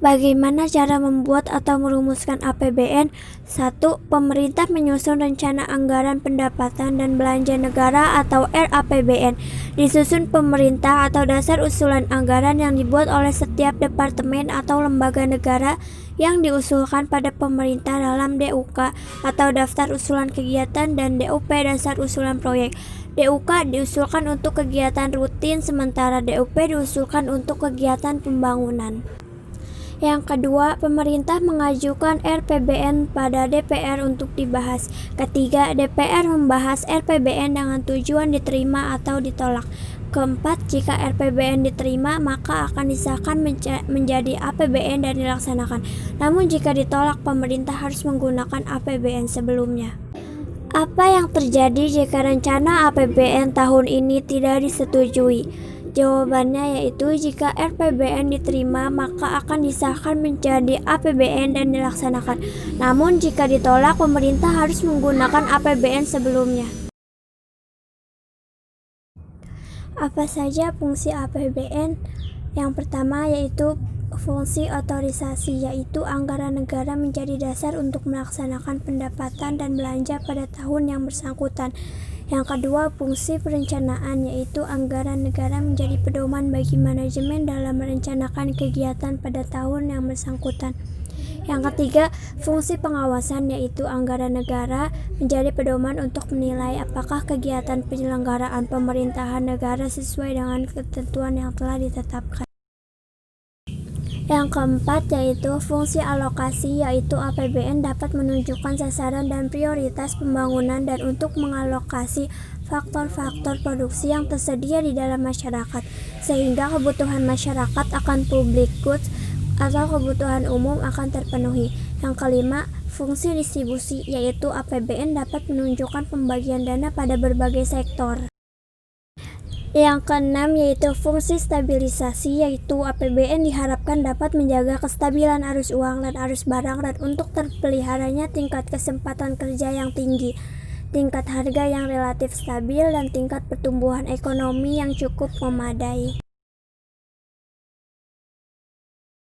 Bagaimana cara membuat atau merumuskan APBN? 1. Pemerintah menyusun rencana anggaran pendapatan dan belanja negara atau RAPBN. Disusun pemerintah atau dasar usulan anggaran yang dibuat oleh setiap departemen atau lembaga negara yang diusulkan pada pemerintah dalam DUK atau daftar usulan kegiatan dan DUP dasar usulan proyek. DUK diusulkan untuk kegiatan rutin sementara DUP diusulkan untuk kegiatan pembangunan. Yang kedua, pemerintah mengajukan RPBN pada DPR untuk dibahas. Ketiga, DPR membahas RPBN dengan tujuan diterima atau ditolak. Keempat, jika RPBN diterima, maka akan disahkan menjadi APBN dan dilaksanakan. Namun jika ditolak, pemerintah harus menggunakan APBN sebelumnya. Apa yang terjadi jika rencana APBN tahun ini tidak disetujui? Jawabannya yaitu jika RPBN diterima maka akan disahkan menjadi APBN dan dilaksanakan. Namun jika ditolak, pemerintah harus menggunakan APBN sebelumnya. Apa saja fungsi APBN? Yang pertama yaitu fungsi otorisasi, yaitu anggaran negara menjadi dasar untuk melaksanakan pendapatan dan belanja pada tahun yang bersangkutan. Yang kedua, fungsi perencanaan, yaitu anggaran negara menjadi pedoman bagi manajemen dalam merencanakan kegiatan pada tahun yang bersangkutan. Yang ketiga, fungsi pengawasan, yaitu anggaran negara menjadi pedoman untuk menilai apakah kegiatan penyelenggaraan pemerintahan negara sesuai dengan ketentuan yang telah ditetapkan. Yang keempat yaitu fungsi alokasi, yaitu APBN dapat menunjukkan sasaran dan prioritas pembangunan dan untuk mengalokasi faktor-faktor produksi yang tersedia di dalam masyarakat sehingga kebutuhan masyarakat akan public goods atau kebutuhan umum akan terpenuhi. Yang kelima, fungsi distribusi, yaitu APBN dapat menunjukkan pembagian dana pada berbagai sektor. Yang keenam yaitu fungsi stabilisasi, yaitu APBN diharapkan dapat menjaga kestabilan arus uang dan arus barang dan untuk terpeliharanya tingkat kesempatan kerja yang tinggi, tingkat harga yang relatif stabil, dan tingkat pertumbuhan ekonomi yang cukup memadai.